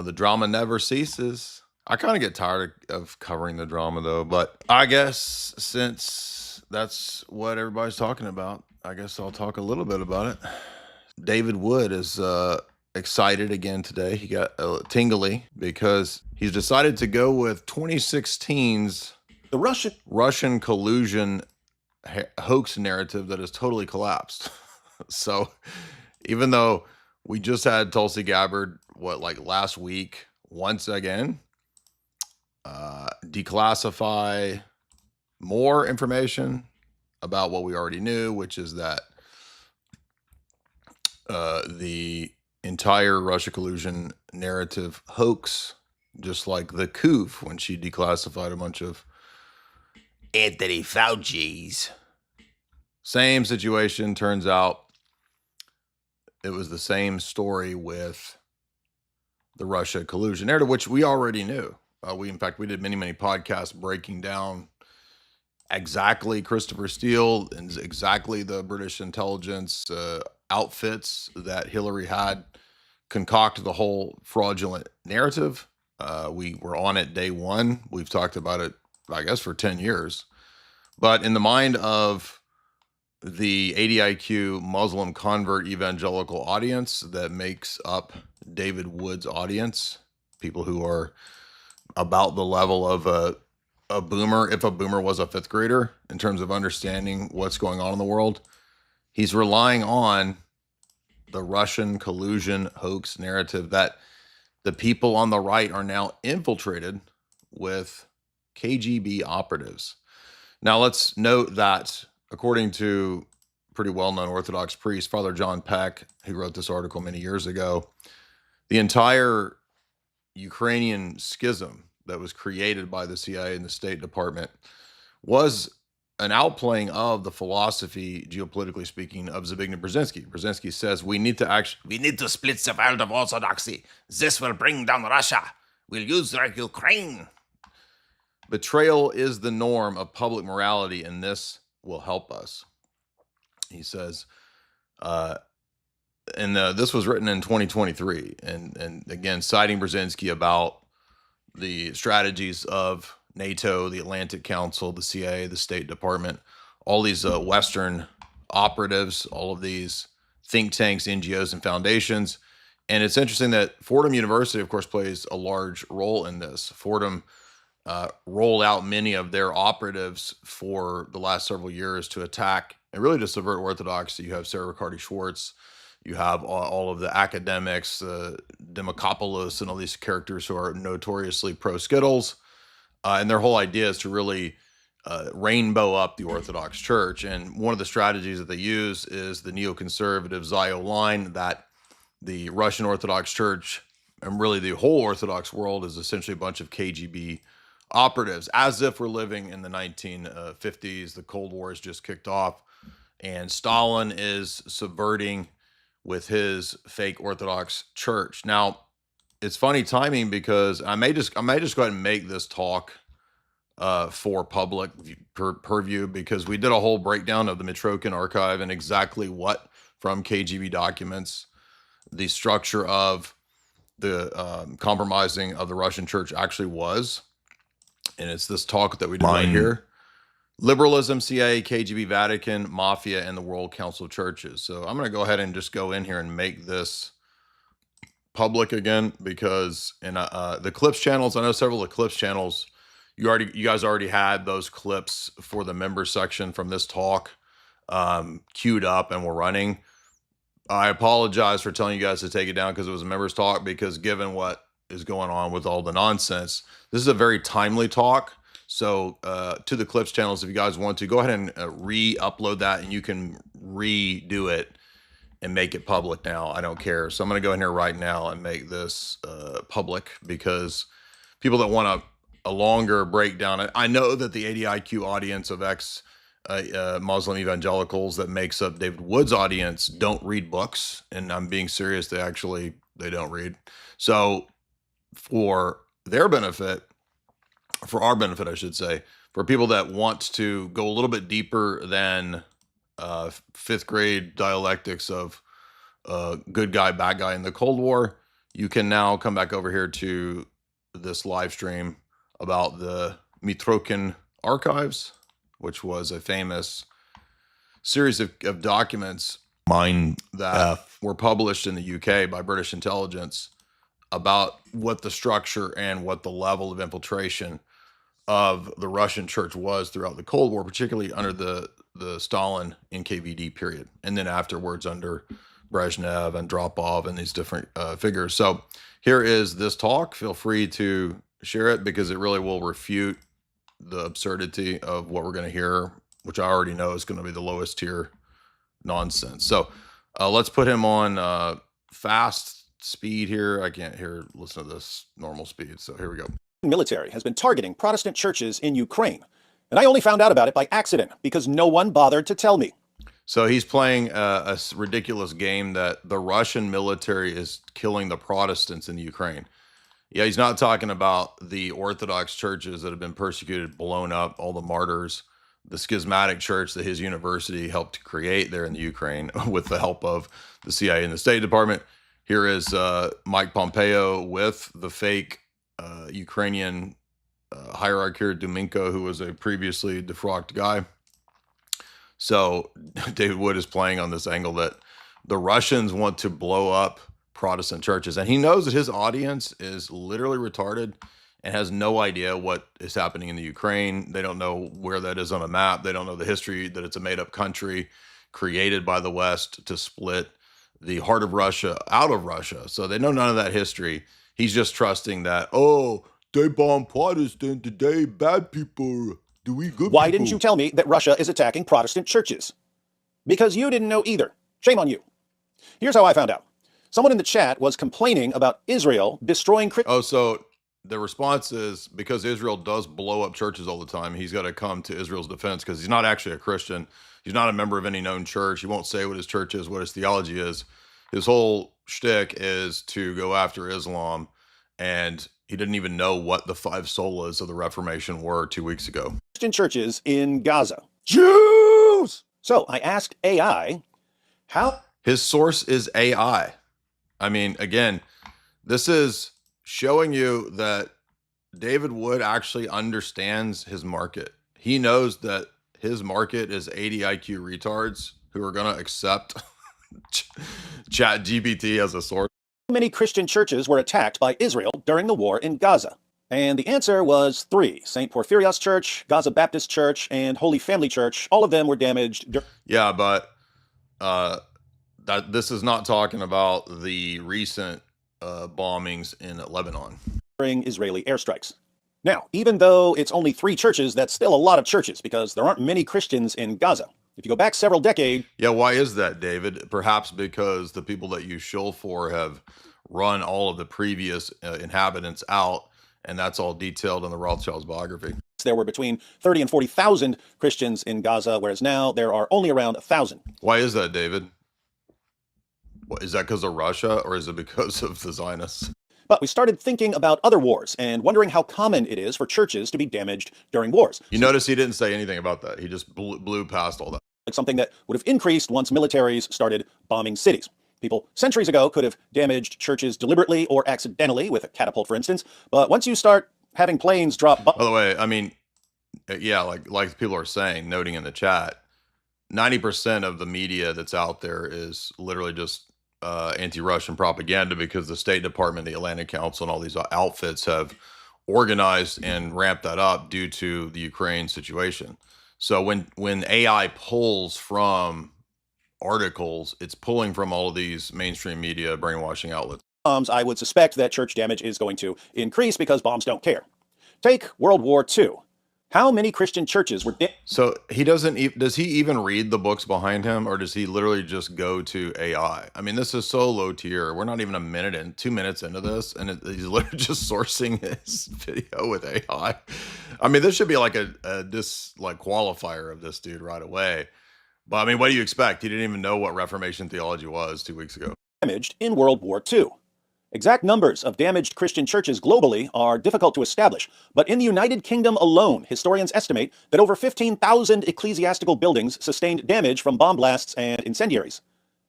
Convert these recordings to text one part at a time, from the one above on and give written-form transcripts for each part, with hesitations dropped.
the drama never ceases. I kind of get tired of covering the drama though, but I guess since that's what everybody's talking about, I guess I'll talk a little bit about it. David Wood is excited again today. He got tingly because he's decided to go with 2016's The Russian collusion hoax narrative that has totally collapsed. So even though we just had Tulsi Gabbard, last week, once again, declassify more information about what we already knew, which is that the entire Russia collusion narrative hoax, just like the coup when she declassified a bunch of Anthony Fauci's. Same situation. Turns out it was the same story with the Russia collusion narrative, which we already knew. We did many podcasts breaking down exactly Christopher Steele and exactly the British intelligence outfits that Hillary had concocted the whole fraudulent narrative. We were on it day one. We've talked about it, I guess, for 10 years. But in the mind of the ADIQ Muslim convert evangelical audience that makes up David Wood's audience, people who are about the level of a boomer, if a boomer was a fifth grader, in terms of understanding what's going on in the world, he's relying on the Russian collusion hoax narrative that the people on the right are now infiltrated with KGB operatives. Now, let's note that according to pretty well-known Orthodox priest, Father John Peck, who wrote this article many years ago, the entire Ukrainian schism that was created by the CIA and the State Department was an outplaying of the philosophy, geopolitically speaking, of Zbigniew Brzezinski. Brzezinski says we need to split the world of Orthodoxy. This will bring down Russia. We'll use like Ukraine. Betrayal is the norm of public morality, and this will help us. He says, this was written in 2023, and again, citing Brzezinski about the strategies of NATO, the Atlantic Council, the CIA, the State Department, all these Western operatives, all of these think tanks, NGOs, and foundations. And it's interesting that Fordham University, of course, plays a large role in this. Fordham rolled out many of their operatives for the last several years to attack and really to subvert orthodoxy. You have Sarah Riccardi-Schwartz, you have all of the academics, Demokopoulos, and all these characters who are notoriously pro-Skittles. And their whole idea is to really rainbow up the Orthodox Church. And one of the strategies that they use is the neoconservative Zio line that the Russian Orthodox Church and really the whole Orthodox world is essentially a bunch of KGB operatives, as if we're living in the 1950s. The Cold War has just kicked off, and Stalin is subverting with his fake Orthodox Church. Now, it's funny timing because I may just go ahead and make this talk for public purview, because we did a whole breakdown of the Mitrokhin archive and exactly what from KGB documents the structure of the compromising of the Russian church actually was. And it's this talk that we did right here. Liberalism, CIA, KGB, Vatican, Mafia, and the World Council of Churches. So I'm going to go ahead and just go in here and make this public again, because in the clips channels, I know several of the clips channels, you guys already had those clips for the member section from this talk queued up and were running. I apologize for telling you guys to take it down because it was a members talk, because given what is going on with all the nonsense, this is a very timely talk. So to the clips channels, if you guys want to, go ahead and re-upload that, and you can redo it and make it public now. I don't care. So I'm going to go in here right now and make this public, because people that want a longer breakdown, I know that the ADIQ audience of Muslim evangelicals that makes up David Wood's audience don't read books, and I'm being serious. They don't read. So for their benefit, for our benefit, I should say, for people that want to go a little bit deeper than fifth grade dialectics of good guy, bad guy in the Cold War, you can now come back over here to this live stream about the Mitrokin archives, which was a famous series of documents that were published in the UK by British intelligence about what the structure and what the level of infiltration of the Russian church was throughout the Cold War, particularly under the Stalin NKVD period, and then afterwards under Brezhnev and Andropov and these different figures. So here is this talk. Feel free to share it because it really will refute the absurdity of what we're going to hear, which I already know is going to be the lowest tier nonsense. So let's put him on fast speed here. I can't listen to this normal speed. So here we go. Military has been targeting Protestant churches in Ukraine, and I only found out about it by accident because no one bothered to tell me. So he's playing a ridiculous game that the Russian military is killing the Protestants in Ukraine. Yeah, he's not talking about the Orthodox churches that have been persecuted, blown up, all the martyrs, the schismatic church that his university helped create there in the Ukraine with the help of the CIA and the State Department. Here is Mike Pompeo with the fake Ukrainian hierarchy, Debunking, who was a previously defrocked guy. So David Wood is playing on this angle that the Russians want to blow up Protestant churches. And he knows that his audience is literally retarded and has no idea what is happening in the Ukraine. They don't know where that is on a map. They don't know the history, that it's a made-up country created by the West to split the heart of Russia out of Russia. So they know none of that history. He's just trusting that, oh, they bomb Protestant, today bad people. Do we good Why people? didn't you tell me that Russia is attacking Protestant churches? Because you didn't know either. Shame on you. Here's how I found out. Someone in the chat was complaining about Israel destroying Christians. Oh, so the response is because Israel does blow up churches all the time, he's got to come to Israel's defense because he's not actually a Christian. He's not a member of any known church. He won't say what his church is, what his theology is. His whole shtick is to go after Islam, and he didn't even know what the 5 solas of the Reformation were 2 weeks ago. Christian churches in Gaza. Jews! So I asked AI, how? His source is AI. I mean, again, this is showing you that David Wood actually understands his market. He knows that his market is 80 IQ retards who are going to accept Chat GPT as a source. How many Christian churches were attacked by Israel during the war in Gaza? And the answer was 3. St. Porphyrios Church, Gaza Baptist Church, and Holy Family Church. All of them were damaged. Yeah, but this is not talking about the recent bombings in Lebanon. During Israeli airstrikes. Now, even though it's only 3 churches, that's still a lot of churches because there aren't many Christians in Gaza. If you go back several decades... Yeah, why is that, David? Perhaps because the people that you shill for have run all of the previous inhabitants out, and that's all detailed in the Rothschild's biography. There were between 30 and 40,000 Christians in Gaza, whereas now there are only around 1,000. Why is that, David? Is that because of Russia, or is it because of the Zionists? But we started thinking about other wars and wondering how common it is for churches to be damaged during wars. You notice he didn't say anything about that. He just blew past all that. Like something that would have increased once militaries started bombing cities. People centuries ago could have damaged churches deliberately or accidentally with a catapult, for instance. But once you start having planes drop... By the way, I mean, yeah, like people are saying, noting in the chat, 90% of the media that's out there is literally just anti-Russian propaganda because the State Department, the Atlantic Council, and all these outfits have organized and ramped that up due to the Ukraine situation. So when AI pulls from articles, it's pulling from all of these mainstream media brainwashing outlets. I would suspect that church damage is going to increase because bombs don't care. Take World War II. How many Christian churches were... So he doesn't... Does he even read the books behind him, or does he literally just go to AI? I mean, this is so low tier. We're not even 2 minutes into this, and he's literally just sourcing his video with AI. I mean, this should be like a qualifier of this dude right away. But I mean, what do you expect? He didn't even know what Reformation theology was 2 weeks ago. Damaged in World War II. Exact numbers of damaged Christian churches globally are difficult to establish, but in the United Kingdom alone, historians estimate that over 15,000 ecclesiastical buildings sustained damage from bomb blasts and incendiaries.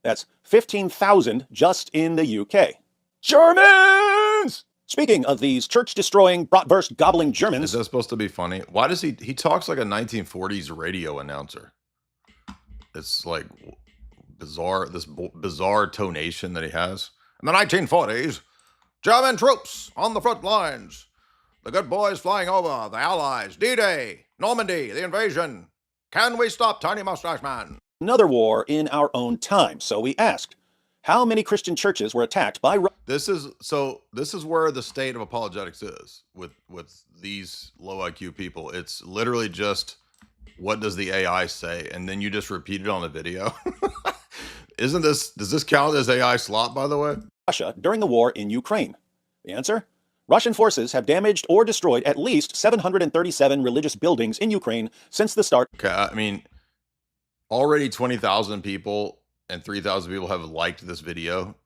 That's 15,000 just in the UK. Germans! Speaking of these church-destroying, bratwurst gobbling Is Germans, that supposed to be funny? Why does he talks like a 1940s radio announcer? It's like bizarre, this bizarre tonation that he has. In the 1940s, German troops on the front lines. The good boys flying over, the Allies, D-Day, Normandy, the invasion. Can we stop Tiny Mustache Man? another war in our own time. So we asked, how many Christian churches were attacked by This is where the state of apologetics is with these low IQ people. It's literally just, what does the AI say? And then you just repeat it on a video. Does this count as AI slop, by the way? Russia during the war in Ukraine? The answer? Russian forces have damaged or destroyed at least 737 religious buildings in Ukraine since the start. Okay, I mean, already 20,000 people and 3,000 people have liked this video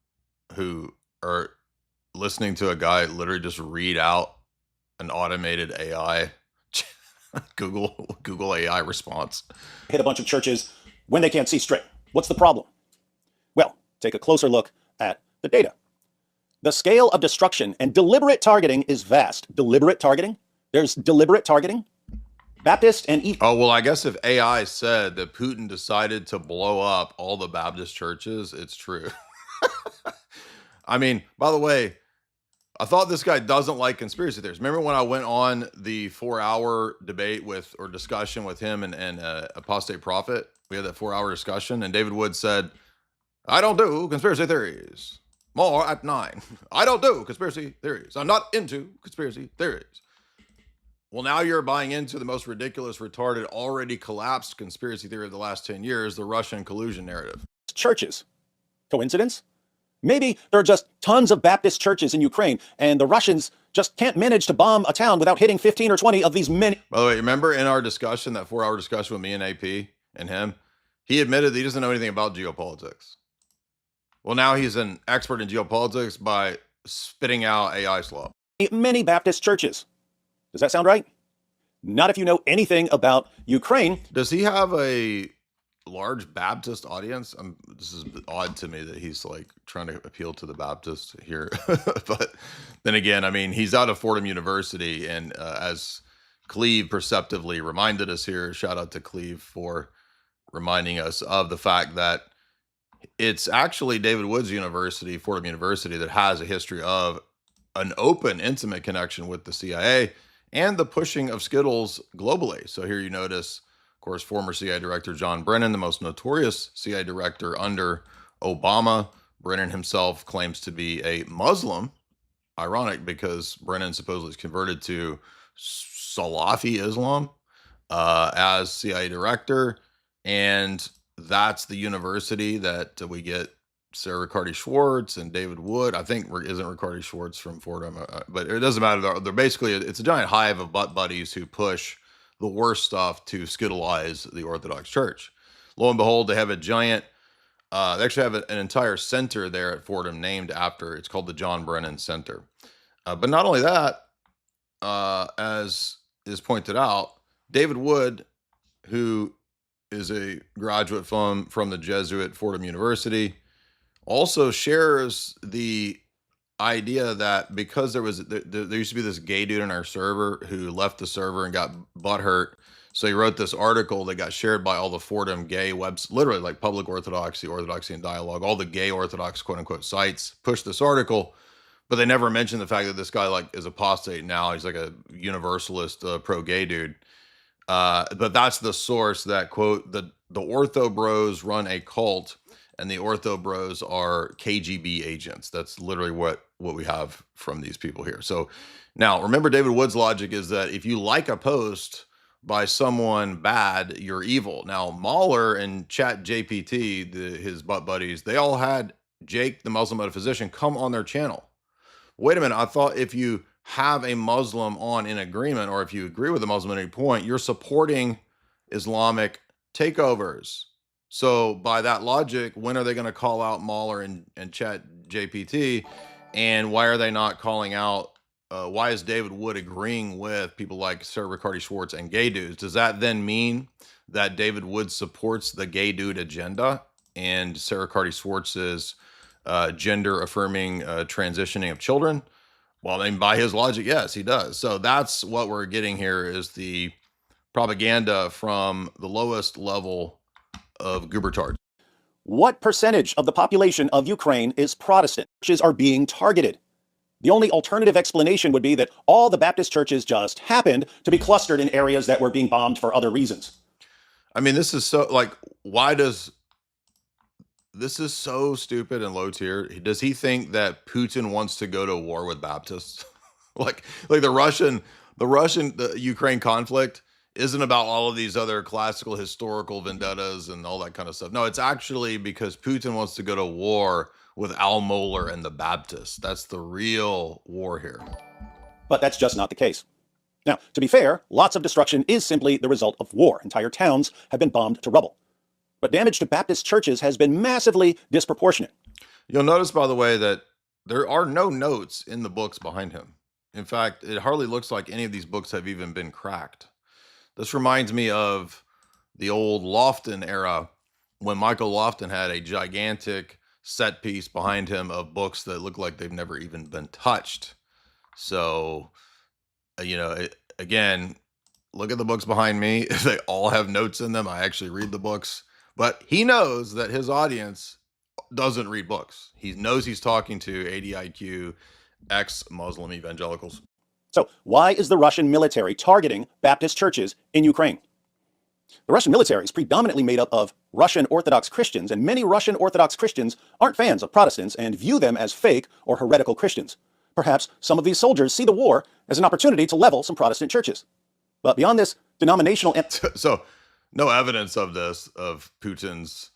who are listening to a guy literally just read out an automated AI Google AI response. Hit a bunch of churches when they can't see straight. What's the problem? Well, take a closer look at the data. The scale of destruction and deliberate targeting is vast. Deliberate targeting? There's deliberate targeting? Baptist and Oh, well, I guess if AI said that Putin decided to blow up all the Baptist churches, it's true. I mean, by the way, I thought this guy doesn't like conspiracy theories. Remember when I went on the 4-hour debate or discussion with him and Apostate Prophet? We had that 4-hour discussion, and David Wood said, I don't do conspiracy theories. More at 9. I don't do conspiracy theories. I'm not into conspiracy theories. Well, now you're buying into the most ridiculous, retarded, already collapsed conspiracy theory of the last 10 years, the Russian collusion narrative. churches. Coincidence? Maybe there are just tons of Baptist churches in Ukraine, and the Russians just can't manage to bomb a town without hitting 15 or 20 of these many. By the way, remember in our discussion, that 4-hour discussion with me and AP and him, he admitted that he doesn't know anything about geopolitics. Well, now he's an expert in geopolitics by spitting out AI slop. Many Baptist churches. Does that sound right? Not if you know anything about Ukraine. Does he have a large Baptist audience? This is odd to me that he's like trying to appeal to the Baptist here. But then again, I mean, he's out of Fordham University, and as Cleve perceptively reminded us here, shout out to Cleve for reminding us of the fact that it's actually David Wood's university, Fordham University, that has a history of an open, intimate connection with the CIA and the pushing of Skittles globally. So here you notice, of course, former CIA Director John Brennan, the most notorious CIA director under Obama. Brennan himself claims to be a Muslim. Ironic, because Brennan supposedly is converted to Salafi Islam as CIA director. And that's the university that we get Sarah Riccardi-Schwartz and David Wood. I think isn't Riccardi-Schwartz from Fordham, but it doesn't matter. They're basically, it's a giant hive of butt buddies who push the worst stuff to skittleize the Orthodox Church. Lo and behold, they have a giant, they actually have an entire center there at Fordham named after, it's called the John Brennan Center. But not only that, as is pointed out, David Wood, who is a graduate from the Jesuit Fordham University, also shares the idea that because there used to be this gay dude in our server who left the server and got butthurt. So he wrote this article that got shared by all the Fordham gay webs, literally like Public Orthodoxy, Orthodoxy in Dialogue, all the gay Orthodox quote unquote sites pushed this article, but they never mentioned the fact that this guy like is apostate now. He's like a universalist, pro gay dude. But that's the source that quote, the Ortho Bros run a cult and the Ortho Bros are KGB agents. That's literally what we have from these people here. So now remember, David Wood's logic is that if you like a post by someone bad, you're evil. Now Mahler and Chat JPT, his butt buddies, they all had Jake, the Muslim metaphysician, come on their channel. Wait a minute. I thought if you have a Muslim on in agreement, or if you agree with the Muslim at any point, you're supporting Islamic takeovers. So by that logic, when are they going to call out Mahler and Chat JPT? And why are they not calling out, why is David Wood agreeing with people like Sarah Riccardi-Schwartz and gay dudes? Does that then mean that David Wood supports the gay dude agenda and Sarah Riccardi-Schwartz's gender affirming transitioning of children. Well, I mean, by his logic, yes, he does. So that's what we're getting here is the propaganda from the lowest level of Gubertard. What percentage of the population of Ukraine is Protestant? Churches are being targeted. The only alternative explanation would be that all the Baptist churches just happened to be clustered in areas that were being bombed for other reasons. I mean, this is so like, why does this is so stupid and low tier? Does he think that Putin wants to go to war with Baptists? like the Ukraine conflict isn't about all of these other classical historical vendettas and all that kind of stuff. No, it's actually because Putin wants to go to war with Al Mohler and the Baptists. That's the real war here. But that's just not the case. Now, to be fair, lots of destruction is simply the result of war. Entire towns have been bombed to rubble. But damage to Baptist churches has been massively disproportionate. You'll notice, by the way, that there are no notes in the books behind him. In fact, it hardly looks like any of these books have even been cracked. This reminds me of the old Lofton era when Michael Lofton had a gigantic set piece behind him of books that look like they've never even been touched. So, again, look at the books behind me. They all have notes in them. I actually read the books. But he knows that his audience doesn't read books. He knows he's talking to ADIQ ex-Muslim evangelicals. So why is the Russian military targeting Baptist churches in Ukraine? The Russian military is predominantly made up of Russian Orthodox Christians, and many Russian Orthodox Christians aren't fans of Protestants and view them as fake or heretical Christians. Perhaps some of these soldiers see the war as an opportunity to level some Protestant churches. But beyond this denominational... So no evidence of this, of Putin's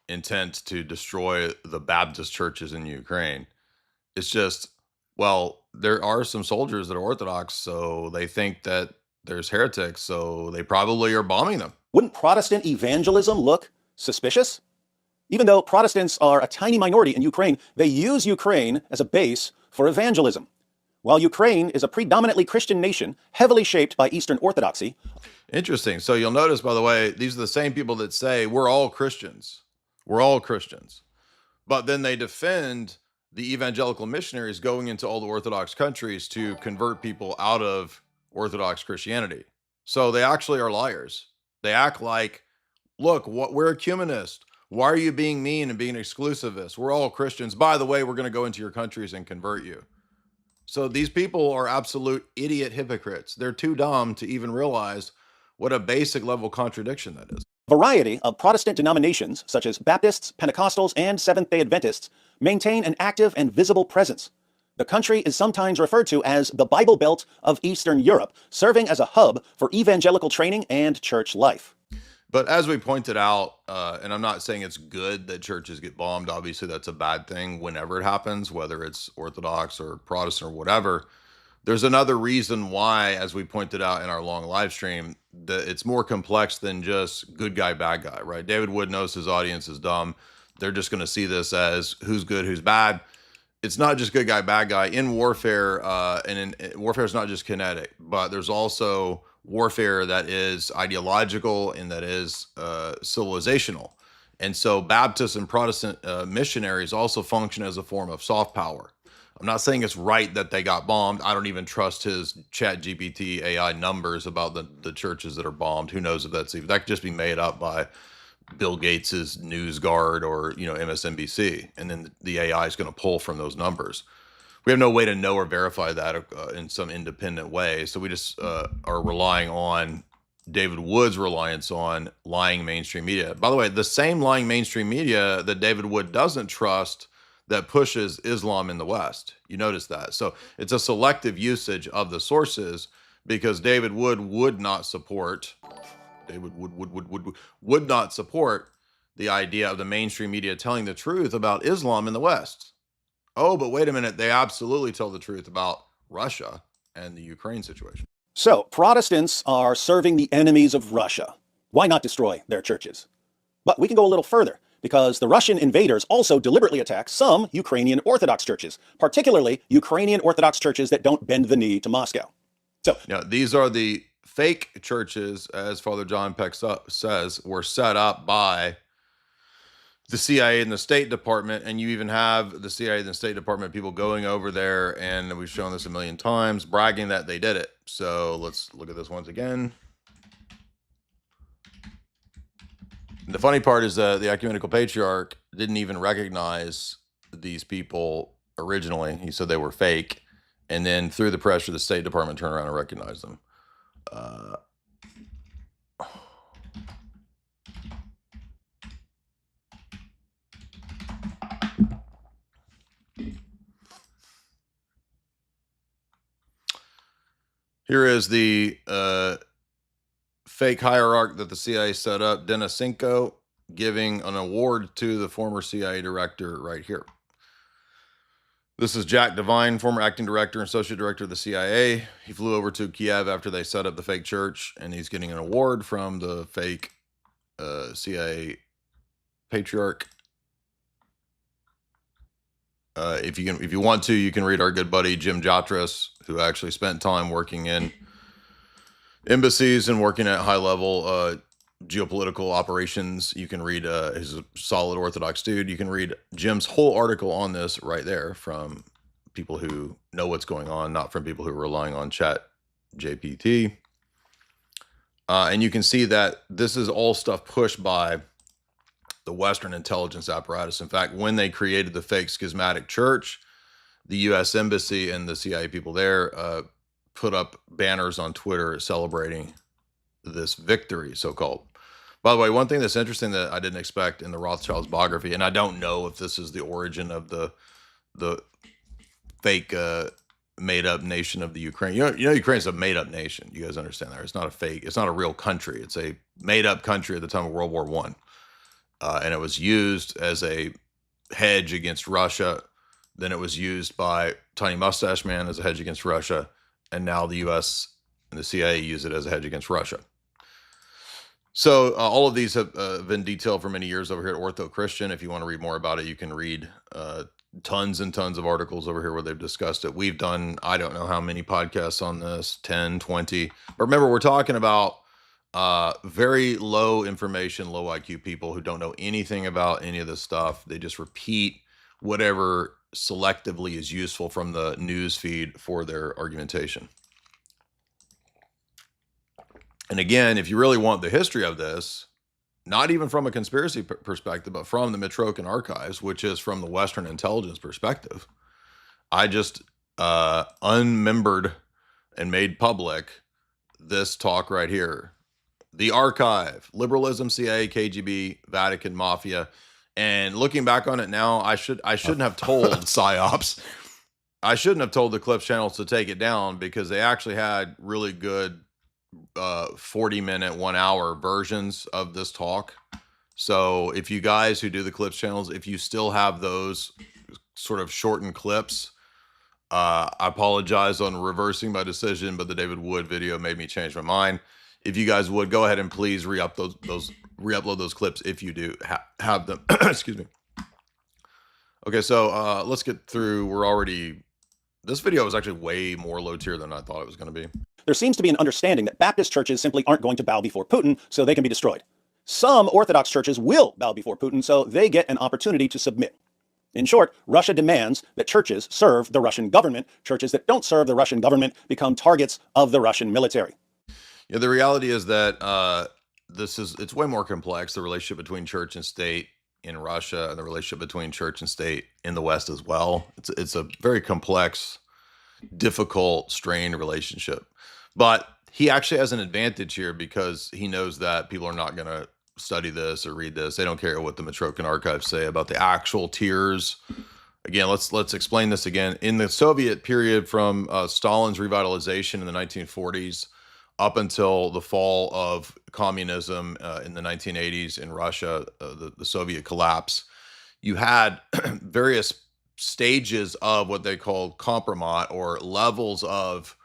intent to destroy the Baptist churches in Ukraine. It's just, well, there are some soldiers that are Orthodox, so they think that there's heretics, so they probably are bombing them. Wouldn't Protestant evangelism look suspicious? Even though Protestants are a tiny minority in Ukraine, they use Ukraine as a base for evangelism. While Ukraine is a predominantly Christian nation, heavily shaped by Eastern Orthodoxy. Interesting. So you'll notice, by the way, these are the same people that say, we're all Christians. We're all Christians. But then they defend the evangelical missionaries going into all the Orthodox countries to convert people out of Orthodox Christianity. So they actually are liars. They act like, look, we're ecumenists. Why are you being mean and being exclusivist? We're all Christians. By the way, we're going to go into your countries and convert you. So these people are absolute idiot hypocrites. They're too dumb to even realize what a basic level contradiction that is. A variety of Protestant denominations, such as Baptists, Pentecostals, and Seventh-day Adventists, maintain an active and visible presence. The country is sometimes referred to as the Bible Belt of Eastern Europe, serving as a hub for evangelical training and church life. But as we pointed out, and I'm not saying it's good that churches get bombed. Obviously, that's a bad thing whenever it happens, whether it's Orthodox or Protestant or whatever. There's another reason why, as we pointed out in our long live stream, that it's more complex than just good guy, bad guy, right? David Wood knows his audience is dumb. They're just going to see this as who's good, who's bad. It's not just good guy, bad guy. In warfare, warfare is not just kinetic, but there's also warfare that is ideological and that is civilizational. And so Baptist and Protestant missionaries also function as a form of soft power. I'm not saying it's right that they got bombed. I don't even trust his ChatGPT AI numbers about the churches that are bombed. Who knows if that could just be made up by Bill Gates's NewsGuard or MSNBC, and then the AI is going to pull from those numbers. We have no way to know or verify that in some independent way. So we just are relying on David Wood's reliance on lying mainstream media. By the way, the same lying mainstream media that David Wood doesn't trust that pushes Islam in the West. You notice that. So it's a selective usage of the sources because David Wood would not support would not support the idea of the mainstream media telling the truth about Islam in the West. Oh, but wait a minute. They absolutely tell the truth about Russia and the Ukraine situation. So Protestants are serving the enemies of Russia. Why not destroy their churches? But we can go a little further, because the Russian invaders also deliberately attack some Ukrainian Orthodox churches, particularly Ukrainian Orthodox churches that don't bend the knee to Moscow. So now, these are the fake churches, as Father John Peck says, were set up by the CIA and the State Department, and you even have the CIA and the State Department people going over there, and we've shown this a million times, bragging that they did it. So let's look at this once again. The funny part is that the ecumenical patriarch didn't even recognize these people originally. He said they were fake, and then through the pressure, the State Department turned around and recognized them. Here is the fake hierarch that the CIA set up, Denisenko, giving an award to the former CIA director right here. This is Jack Devine, former acting director and associate director of the CIA. He flew over to Kiev after they set up the fake church, and he's getting an award from the fake CIA patriarch. If you want to, you can read our good buddy Jim Jatras, who actually spent time working in embassies and working at high level geopolitical operations. You can read he's a solid Orthodox dude. You can read Jim's whole article on this right there from people who know what's going on, not from people who are relying on chat GPT. And you can see that this is all stuff pushed by the Western intelligence apparatus. In fact, when they created the fake schismatic church, the U.S. Embassy and the CIA people there put up banners on Twitter celebrating this victory, so-called. By the way, one thing that's interesting that I didn't expect in the Rothschilds biography, and I don't know if this is the origin of the fake made-up nation of the Ukraine. You know, Ukraine's a made-up nation. You guys understand that? It's not a fake. It's not a real country. It's a made-up country at the time of World War I. And it was used as a hedge against Russia. Then it was used by Tiny Mustache Man as a hedge against Russia. And now the U.S. and the CIA use it as a hedge against Russia. So all of these have been detailed for many years over here at Ortho Christian. If you want to read more about it, you can read tons and tons of articles over here where they've discussed it. We've done, I don't know how many podcasts on this, 10, 20. But remember, we're talking about very low information, low IQ people who don't know anything about any of this stuff. They just repeat whatever selectively is useful from the news feed for their argumentation. And again, if you really want the history of this, not even from a conspiracy perspective, but from the Mitrokin archives, which is from the Western intelligence perspective, I just unmembered and made public this talk right here. The archive, liberalism, CIA, KGB, Vatican, mafia. And looking back on it now, I shouldn't have told PsyOps. I shouldn't have told the Clips channels to take it down, because they actually had really good 40-minute, 1-hour versions of this talk. So if you guys who do the Clips channels, if you still have those sort of shortened clips, I apologize on reversing my decision, but the David Wood video made me change my mind. If you guys would go ahead and please re-upload those clips if you do have them. Excuse me. Okay, so let's get through. This video was actually way more low tier than I thought it was going to be. There seems to be an understanding that Baptist churches simply aren't going to bow before Putin so they can be destroyed. Some Orthodox churches will bow before Putin so they get an opportunity to submit. In short, Russia demands that churches serve the Russian government. Churches that don't serve the Russian government become targets of the Russian military. Yeah, the reality is that it's way more complex, the relationship between church and state in Russia and the relationship between church and state in the West as well. It's a very complex, difficult, strained relationship. But he actually has an advantage here because he knows that people are not going to study this or read this. They don't care what the Mitrokin archives say about the actual tiers. Again, let's explain this again. In the Soviet period, from Stalin's revitalization in the 1940s up until the fall of communism in the 1980s in Russia, the Soviet collapse, you had various stages of what they called compromat, or levels of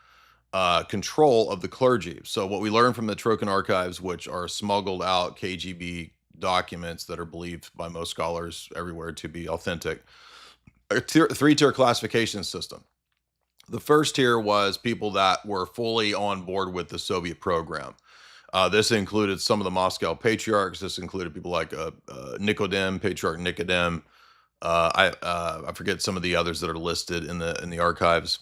control of the clergy. So what we learned from the Trojan archives, which are smuggled out KGB documents that are believed by most scholars everywhere to be authentic, a three-tier classification system. The first tier was people that were fully on board with the Soviet program. This included some of the Moscow patriarchs. This included people like Nicodem, Patriarch Nicodem. I forget some of the others that are listed in the archives.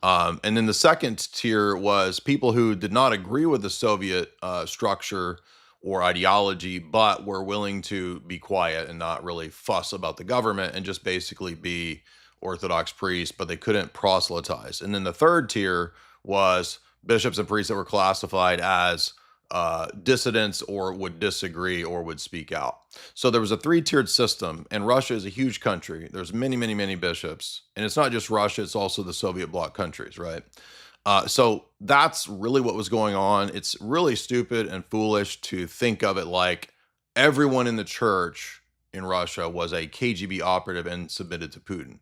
And then the second tier was people who did not agree with the Soviet structure or ideology, but were willing to be quiet and not really fuss about the government and just basically be Orthodox priests, but they couldn't proselytize. And then the third tier was bishops and priests that were classified as dissidents or would disagree or would speak out. So there was a three-tiered system, and Russia is a huge country. There's many, many, many bishops, and it's not just Russia, it's also the Soviet bloc countries, right? So that's really what was going on. It's really stupid and foolish to think of it like everyone in the church in Russia was a KGB operative and submitted to Putin.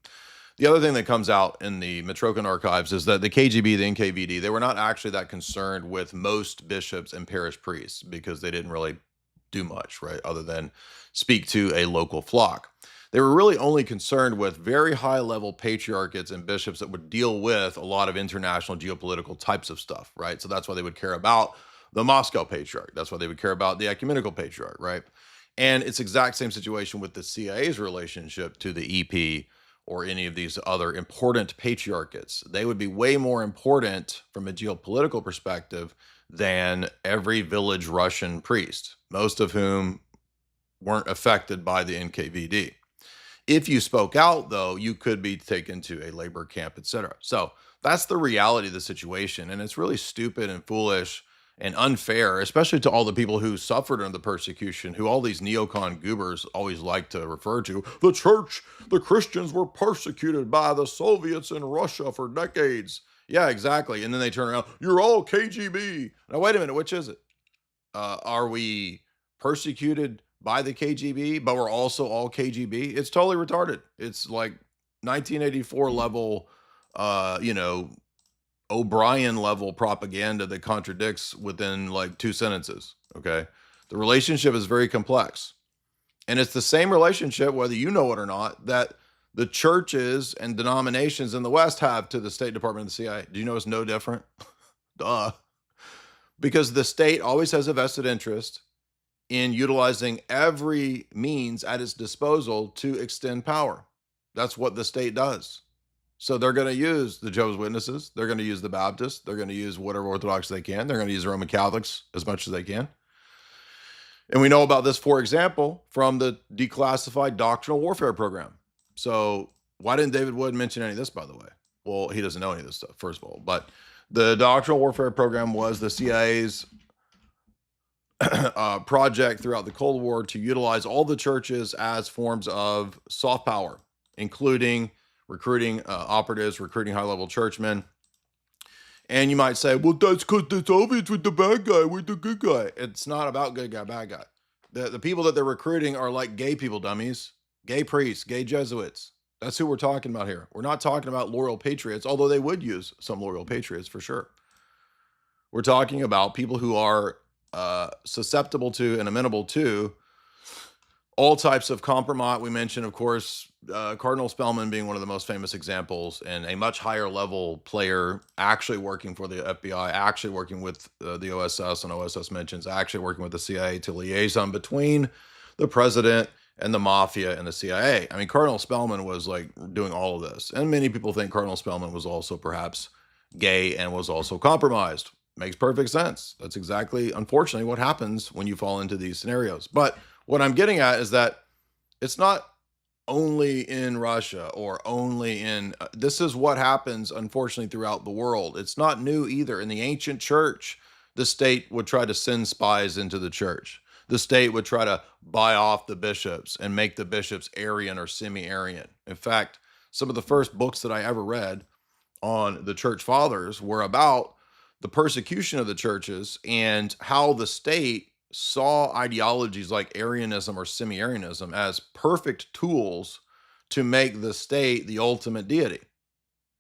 The other thing that comes out in the Mitrokin archives is that the KGB, the NKVD, they were not actually that concerned with most bishops and parish priests because they didn't really do much, right, other than speak to a local flock. They were really only concerned with very high-level patriarchates and bishops that would deal with a lot of international geopolitical types of stuff, right? So that's why they would care about the Moscow patriarch. That's why they would care about the ecumenical patriarch, right? And it's exact same situation with the CIA's relationship to the EP or any of these other important patriarchates. They would be way more important from a geopolitical perspective than every village Russian priest, most of whom weren't affected by the NKVD. If you spoke out, though, you could be taken to a labor camp, etc. So that's the reality of the situation. And it's really stupid and foolish and unfair, especially to all the people who suffered under the persecution, who all these neocon goobers always like to refer to. The church, the Christians were persecuted by the Soviets in Russia for decades. Yeah, exactly. And then they turn around, you're all KGB. Now, wait a minute, which is it? Are we persecuted by the KGB, but we're also all KGB? It's totally retarded. It's like 1984 level, O'Brien level propaganda that contradicts within like two sentences. Okay. The relationship is very complex. And it's the same relationship, whether you know it or not, that the churches and denominations in the West have to the State Department and the CIA. Do you know it's no different? Duh. Because the state always has a vested interest in utilizing every means at its disposal to extend power. That's what the state does. So they're going to use the Jehovah's Witnesses. They're going to use the Baptists. They're going to use whatever Orthodox they can. They're going to use the Roman Catholics as much as they can. And we know about this, for example, from the declassified doctrinal warfare program. So why didn't David Wood mention any of this, by the way? Well, he doesn't know any of this stuff, first of all. But the doctrinal warfare program was the CIA's project throughout the Cold War to utilize all the churches as forms of soft power, including recruiting operatives, recruiting high-level churchmen. And you might say, well, that's because the Soviets were the bad guy, we're the good guy. It's not about good guy, bad guy. The people that they're recruiting are like gay people, dummies. Gay priests, gay Jesuits. That's who we're talking about here. We're not talking about loyal patriots, although they would use some loyal patriots for sure. We're talking about people who are susceptible to and amenable to all types of compromise. We mentioned, of course, Cardinal Spellman being one of the most famous examples, and a much higher level player actually working for the FBI, actually working with the OSS, and OSS mentions actually working with the CIA to liaison between the president and the mafia and the CIA. I mean, Cardinal Spellman was like doing all of this. And many people think Cardinal Spellman was also perhaps gay and was also compromised. Makes perfect sense. That's exactly, unfortunately, what happens when you fall into these scenarios. But what I'm getting at is that it's not only in Russia or only in, this is what happens, unfortunately, throughout the world. It's not new either. In the ancient church, the state would try to send spies into the church. The state would try to buy off the bishops and make the bishops Arian or semi-Arian. In fact, some of the first books that I ever read on the church fathers were about the persecution of the churches and how the state saw ideologies like Arianism or semi-Arianism as perfect tools to make the state the ultimate deity.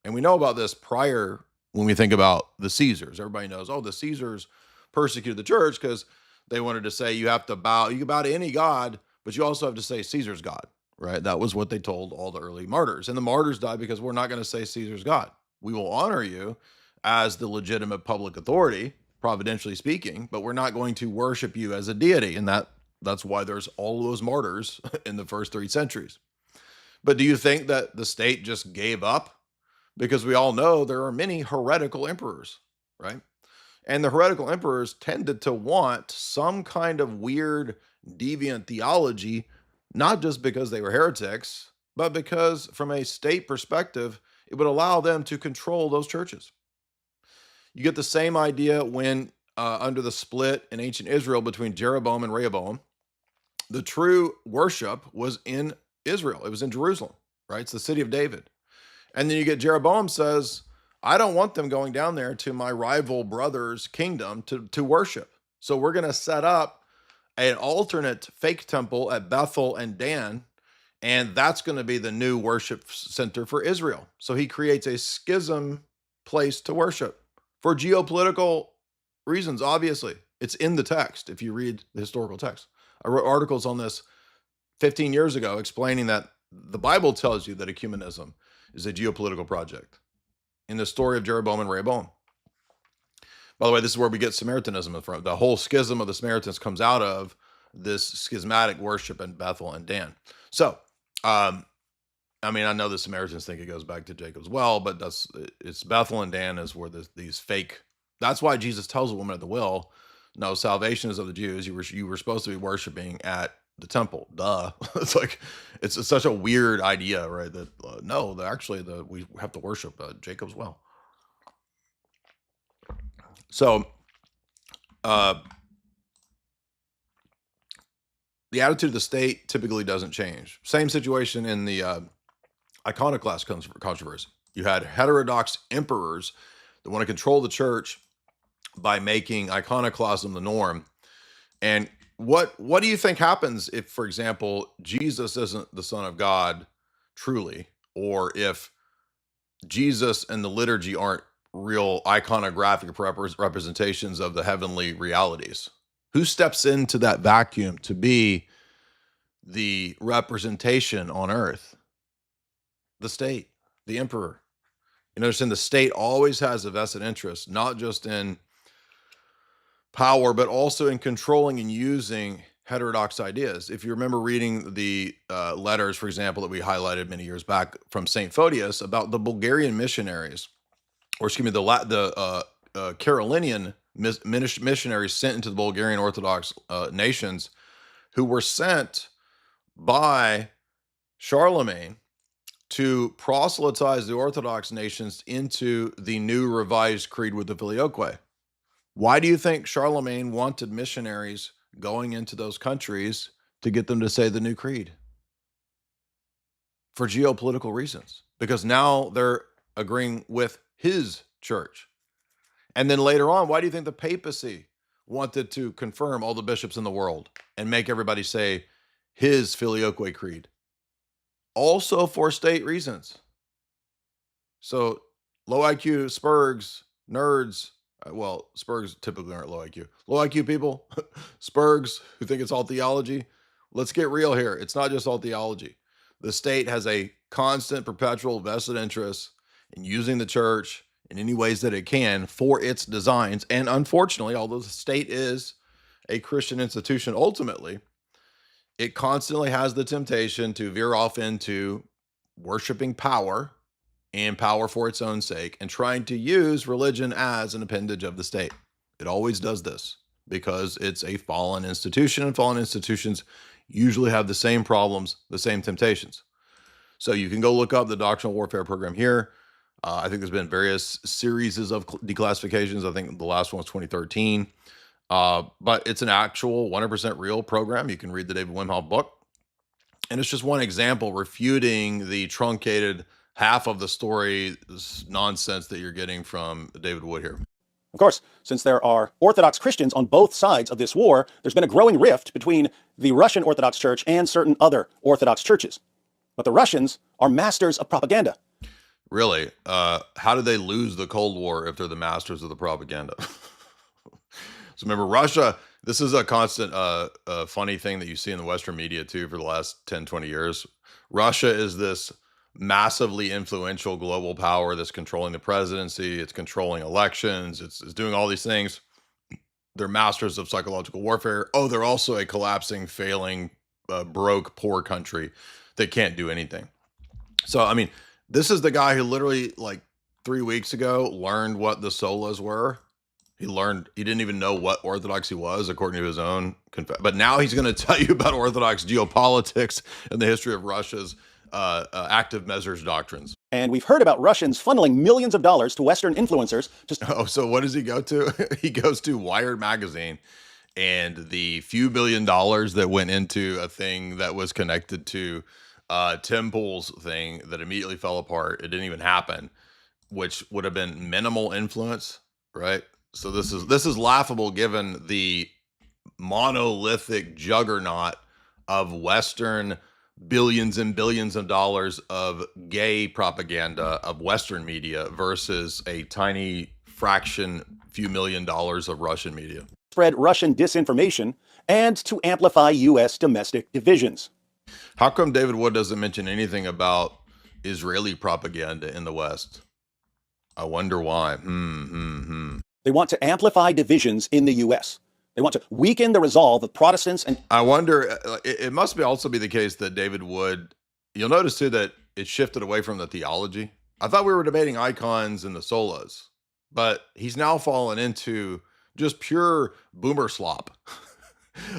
And we know about this prior when we think about the Caesars. Everybody knows, oh, the Caesars persecuted the church because they wanted to say you have to bow, you can bow to any god, but you also have to say Caesar's God, right? That was what they told all the early martyrs. And the martyrs died because we're not going to say Caesar's God. We will honor you as the legitimate public authority, providentially speaking, but we're not going to worship you as a deity. And that's why there's all those martyrs in the first 3 centuries. But do you think that the state just gave up? Because we all know there are many heretical emperors, right? And the heretical emperors tended to want some kind of weird, deviant theology, not just because they were heretics, but because from a state perspective, it would allow them to control those churches. You get the same idea when, under the split in ancient Israel between Jeroboam and Rehoboam, the true worship was in Israel. It was in Jerusalem, right? It's the city of David. And then you get Jeroboam says, I don't want them going down there to my rival brother's kingdom to worship. So we're going to set up an alternate fake temple at Bethel and Dan, and that's going to be the new worship center for Israel. So he creates a schism place to worship for geopolitical reasons, obviously. It's in the text if you read the historical text. I wrote articles on this 15 years ago explaining that the Bible tells you that ecumenism is a geopolitical project in the story of Jeroboam and Rehoboam. By the way, this is where we get Samaritanism from. The whole schism of the Samaritans comes out of this schismatic worship in Bethel and Dan. So, I mean, I know the Samaritans think it goes back to Jacob's well, but it's Bethel and Dan is where these fake. That's why Jesus tells the woman at the well, no, salvation is of the Jews. You were supposed to be worshiping at the temple. Duh. It's like it's such a weird idea, right? That no, we have to worship Jacob's well. So, the attitude of the state typically doesn't change. Same situation in the iconoclast controversy. You had heterodox emperors that want to control the church by making iconoclasm the norm. And what do you think happens if, for example, Jesus isn't the Son of God truly, or if Jesus and the liturgy aren't real iconographic representations of the heavenly realities? Who steps into that vacuum to be the representation on earth? The state, the emperor. You notice the state always has a vested interest, not just in power, but also in controlling and using heterodox ideas. If you remember reading the letters, for example, that we highlighted many years back from St. Photius about the Bulgarian missionaries, or excuse me, the Carolinian missionaries sent into the Bulgarian Orthodox nations, who were sent by Charlemagne to proselytize the Orthodox nations into the new revised creed with the Filioque. Why do you think Charlemagne wanted missionaries going into those countries to get them to say the new creed? For geopolitical reasons. Because now they're agreeing with his church. And then later on, why do you think the papacy wanted to confirm all the bishops in the world and make everybody say his Filioque creed? Also for state reasons. So low IQ Spurgs, nerds, well, Spurgs typically aren't low IQ. Low IQ people, Spurgs who think it's all theology. Let's get real here. It's not just all theology. The state has a constant, perpetual vested interest in using the church in any ways that it can for its designs. And unfortunately, although the state is a Christian institution ultimately, it constantly has the temptation to veer off into worshiping power and power for its own sake and trying to use religion as an appendage of the state. It always does this because it's a fallen institution, and fallen institutions usually have the same problems, the same temptations. So you can go look up the doctrinal warfare program here. I think there's been various series of declassifications. I think the last one was 2013. But it's an actual 100% real program. You can read the David Wimhoff book. And it's just one example refuting the truncated half of the story nonsense that you're getting from David Wood here. Of course, since there are Orthodox Christians on both sides of this war, there's been a growing rift between the Russian Orthodox Church and certain other Orthodox churches. But the Russians are masters of propaganda. Really? How did they lose the Cold War if they're the masters of the propaganda? So remember, Russia, this is a constant funny thing that you see in the Western media too for the last 10, 20 years. Russia is this massively influential global power that's controlling the presidency. It's controlling elections. It's doing all these things. they're masters of psychological warfare. Oh, they're also a collapsing, failing, broke, poor country that can't do anything. So, I mean, this is the guy who literally, like 3 weeks ago, learned what the solas were. He didn't even know what Orthodoxy was, according to his own but now he's going to tell you about Orthodox geopolitics and the history of Russia's active measures doctrines. And we've heard about Russians funneling millions of dollars to Western influencers to... Oh, so what does he go to? He goes to Wired magazine, and the few $1 billion that went into a thing that was connected to Tim Pool's thing that immediately fell apart. It didn't even happen, which would have been minimal influence, right? So this is laughable given the monolithic juggernaut of Western billions and billions of dollars of gay propaganda of Western media versus a tiny fraction, few $1 million of Russian media. Spread Russian disinformation and to amplify U.S. domestic divisions. How come David Wood doesn't mention anything about Israeli propaganda in the West? I wonder why. They want to amplify divisions in the U.S. They want to weaken the resolve of Protestants and... I wonder, it must also be the case that David Wood, you'll notice too that it shifted away from the theology. I thought we were debating icons and the solas, but he's now fallen into just pure boomer slop.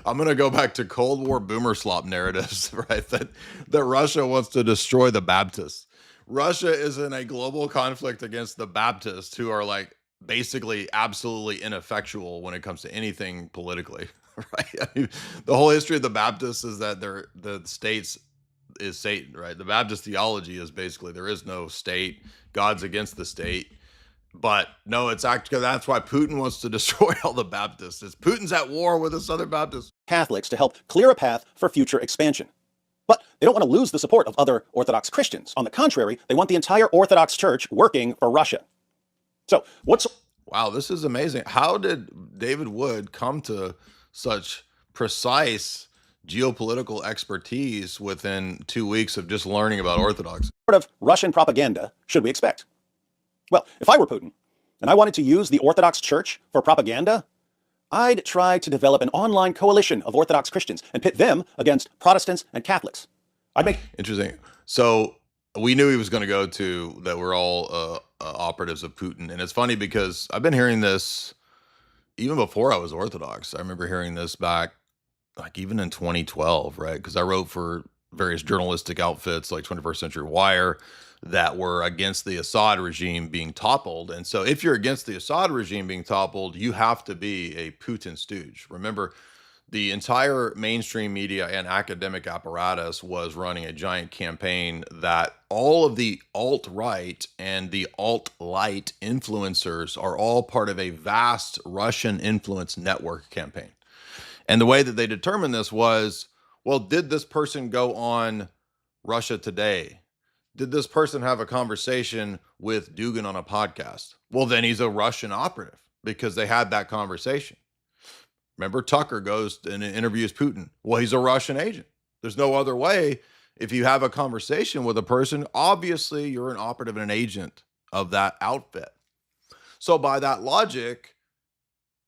I'm going to go back to Cold War boomer slop narratives, right? That Russia wants to destroy the Baptists. Russia is in a global conflict against the Baptists, who are like basically absolutely ineffectual when it comes to anything politically, right? I mean, the whole history of the Baptists is that the states is Satan, right? The Baptist theology is basically there is no state, God's against the state. But no, it's actually, that's why Putin wants to destroy all the Baptists. Putin's at war with the Southern Baptists. Catholics to help clear a path for future expansion. But they don't want to lose the support of other Orthodox Christians. On the contrary, they want the entire Orthodox Church working for Russia. So wow, this is amazing. How did David Wood come to such precise geopolitical expertise within 2 weeks of just learning about Orthodoxy? What sort of Russian propaganda should we expect? Well, if I were Putin and I wanted to use the Orthodox Church for propaganda, I'd try to develop an online coalition of Orthodox Christians and pit them against Protestants and Catholics. Interesting. So we knew he was going to go to that we're all operatives of Putin. And it's funny because I've been hearing this even before I was Orthodox. I remember hearing this back like even in 2012, right? Because I wrote for various journalistic outfits like 21st Century Wire that were against the Assad regime being toppled. And so if you're against the Assad regime being toppled, you have to be a Putin stooge. Remember, the entire mainstream media and academic apparatus was running a giant campaign that all of the alt-right and the alt-light influencers are all part of a vast Russian influence network campaign. And the way that they determined this was, well, did this person go on Russia Today? Did this person have a conversation with Dugin on a podcast? Well, then he's a Russian operative because they had that conversation. Remember, Tucker goes and interviews Putin. Well, he's a Russian agent. There's no other way. If you have a conversation with a person, obviously you're an operative and an agent of that outfit. So by that logic,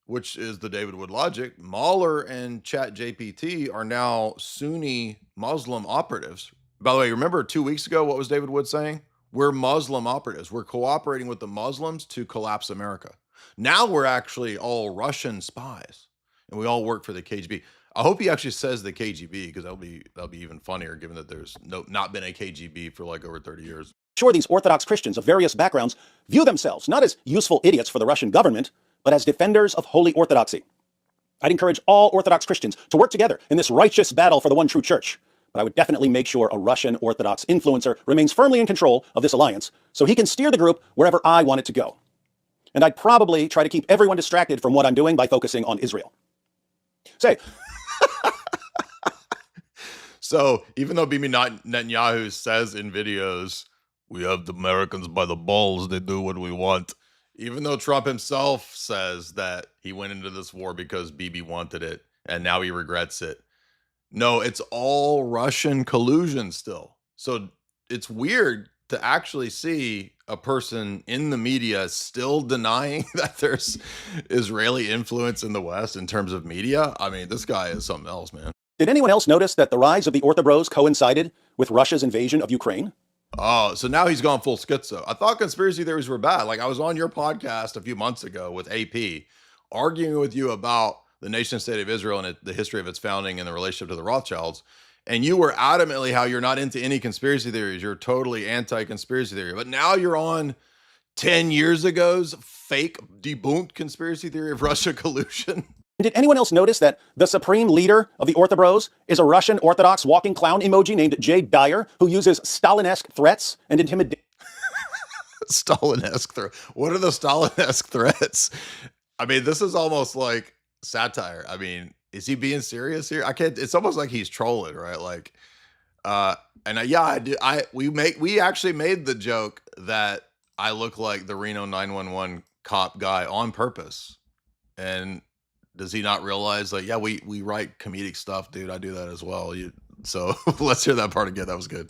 which is the David Wood logic, Mahler and ChatGPT are now Sunni Muslim operatives. By the way, remember 2 weeks ago, what was David Wood saying? We're Muslim operatives. We're cooperating with the Muslims to collapse America. Now we're actually all Russian spies, and we all work for the KGB. I hope he actually says the KGB, because that'll be even funnier, given that there's not been a KGB for like over 30 years. Sure, these Orthodox Christians of various backgrounds view themselves not as useful idiots for the Russian government, but as defenders of holy orthodoxy. I'd encourage all Orthodox Christians to work together in this righteous battle for the one true church. But I would definitely make sure a Russian Orthodox influencer remains firmly in control of this alliance so he can steer the group wherever I want it to go. And I'd probably try to keep everyone distracted from what I'm doing by focusing on Israel. Say. So even though Bibi Netanyahu says in videos, we have the Americans by the balls, they do what we want. Even though Trump himself says that he went into this war because Bibi wanted it and now he regrets it. No, it's all Russian collusion still. So it's weird to actually see a person in the media still denying that there's Israeli influence in the West in terms of media, I mean, this guy is something else, man. Did anyone else notice that the rise of the Orthobros coincided with Russia's invasion of Ukraine? Oh, so now he's gone full schizo. I thought conspiracy theories were bad. Like I was on your podcast a few months ago with AP, arguing with you about the nation state of Israel and the history of its founding and the relationship to the Rothschilds. And you were adamantly how you're not into any conspiracy theories. You're totally anti-conspiracy theory. But now you're on 10 years ago's fake debunked conspiracy theory of Russia collusion. Did anyone else notice that the supreme leader of the Orthobros is a Russian Orthodox walking clown emoji named Dyer, who uses Stalin-esque threats and intimidation? Stalin-esque threat. What are the Stalin-esque threats? I mean, this is almost like satire. I mean, is he being serious here? I can't. It's almost like he's trolling, right? Like, yeah, I do. We actually made the joke that I look like the Reno 911 cop guy on purpose, and does he not realize, like, yeah, we write comedic stuff, dude. I do that as well. So let's hear that part again. That was good.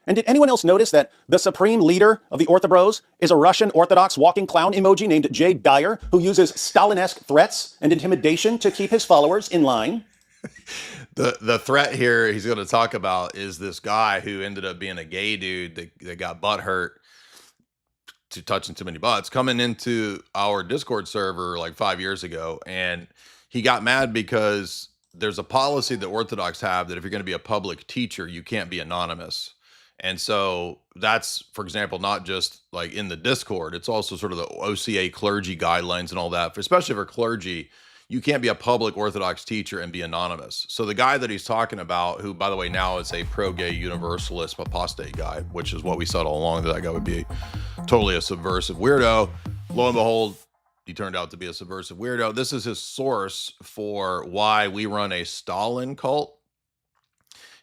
And did anyone else notice that the supreme leader of the Orthobros is a Russian Orthodox walking clown emoji named Dyer, who uses Stalin-esque threats and intimidation to keep his followers in line? The threat here he's going to talk about is this guy who ended up being a gay dude that got butt hurt to touching too many butts, coming into our Discord server like 5 years ago. And he got mad because there's a policy that Orthodox have that if you're going to be a public teacher, you can't be anonymous. And so that's, for example, not just like in the Discord, it's also sort of the OCA clergy guidelines and all that, especially for clergy. You can't be a public Orthodox teacher and be anonymous. So the guy that he's talking about, who, by the way, now is a pro-gay universalist apostate guy, which is what we said all along, that guy would be totally a subversive weirdo. Lo and behold, he turned out to be a subversive weirdo. This is his source for why we run a Stalin cult.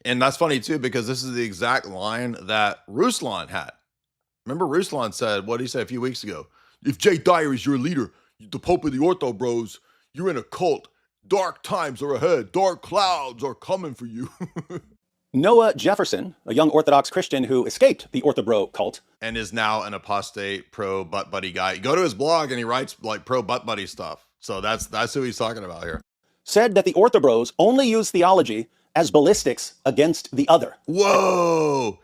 And that's funny, too, because this is the exact line that Ruslan had. Remember, Ruslan said, what did he say a few weeks ago? If Dyer is your leader, the Pope of the Ortho Bros, you're in a cult. Dark times are ahead. Dark clouds are coming for you. Noah Jefferson, a young Orthodox Christian who escaped the Orthobro cult, and is now an apostate pro-butt buddy guy. You go to his blog and he writes like pro-butt buddy stuff. So that's who he's talking about here. Said that the Orthobros only use theology as ballistics against the other. Whoa!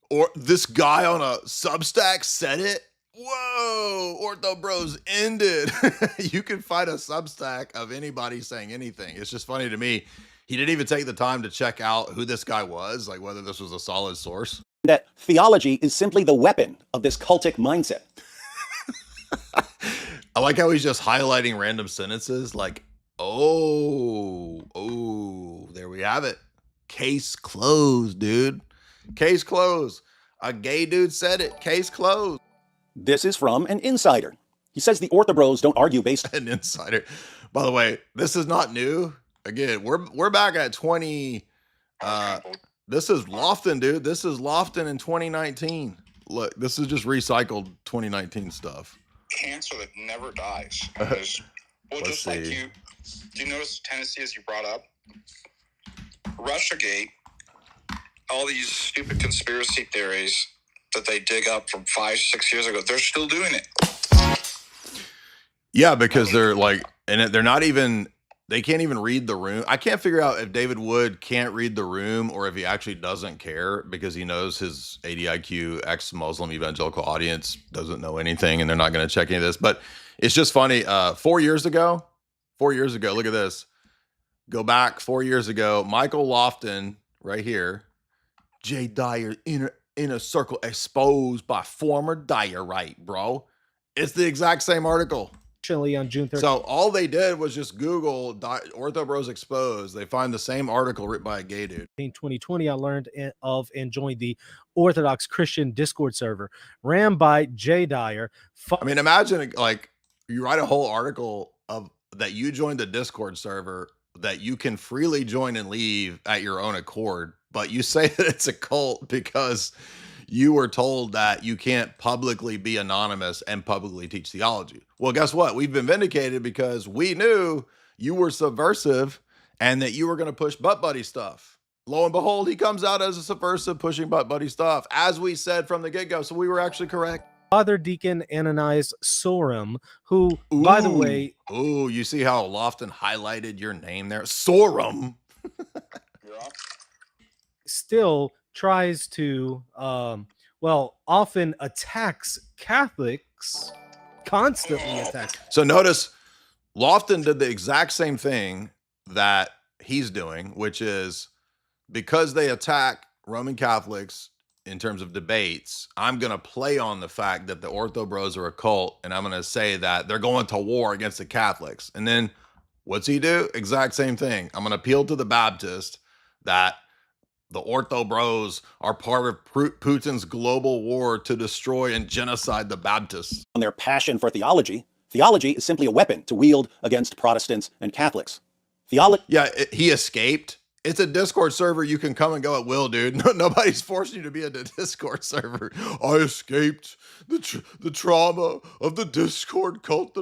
Or this guy on a Substack said it? Whoa, Ortho Bros ended. You can find a Substack of anybody saying anything. It's just funny to me. He didn't even take the time to check out who this guy was, like whether this was a solid source. That theology is simply the weapon of this cultic mindset. I like how he's just highlighting random sentences like, oh, there we have it. Case closed, dude. Case closed. A gay dude said it. Case closed. This is from an insider. He says the Orthobros don't argue based an insider. By the way, this is not new. Again, we're back at 20. This is Lofton, dude. This is Lofton in 2019. Look, this is just recycled 2019 stuff. Cancer that never dies. Let's like see. Do you notice the tendency as you brought up? Russiagate, all these stupid conspiracy theories that they dig up from 5-6 years ago, they're still doing it. Yeah, because they're like, and they're not even, they can't even read the room. I can't figure out if David Wood can't read the room or if he actually doesn't care because he knows his ADIQ ex-Muslim evangelical audience doesn't know anything and they're not going to check any of this. But it's just funny. 4 years ago, look at this. Go back 4 years ago, Michael Lofton right here, Dyer inner circle exposed by former Dyer, right, bro? It's the exact same article. On June 3rd. So all they did was just Google Ortho Bros exposed. They find the same article written by a gay dude. In 2020, I learned of and joined the Orthodox Christian Discord server ran by Dyer. I mean, imagine like you write a whole article of that you joined the Discord server that you can freely join and leave at your own accord, but you say that it's a cult because you were told that you can't publicly be anonymous and publicly teach theology. Well, guess what? We've been vindicated because we knew you were subversive and that you were going to push butt buddy stuff. Lo and behold, he comes out as a subversive, pushing butt buddy stuff, as we said from the get-go. So we were actually correct. Father Deacon Ananias Sorum, who, by the way, ooh, you see how Lofton highlighted your name there? Sorum. still tries to, often attacks Catholics, constantly attacks. So notice Lofton did the exact same thing that he's doing, which is because they attack Roman Catholics in terms of debates, I'm going to play on the fact that the Ortho Bros are a cult, and I'm going to say that they're going to war against the Catholics. And then what's he do? Exact same thing. I'm going to appeal to the Baptist that the Ortho Bros are part of Putin's global war to destroy and genocide the Baptists. On their passion for theology, theology is simply a weapon to wield against Protestants and Catholics. Yeah, he escaped. It's a Discord server. You can come and go at will, dude. Nobody's forcing you to be in the Discord server. I escaped the trauma of the Discord cult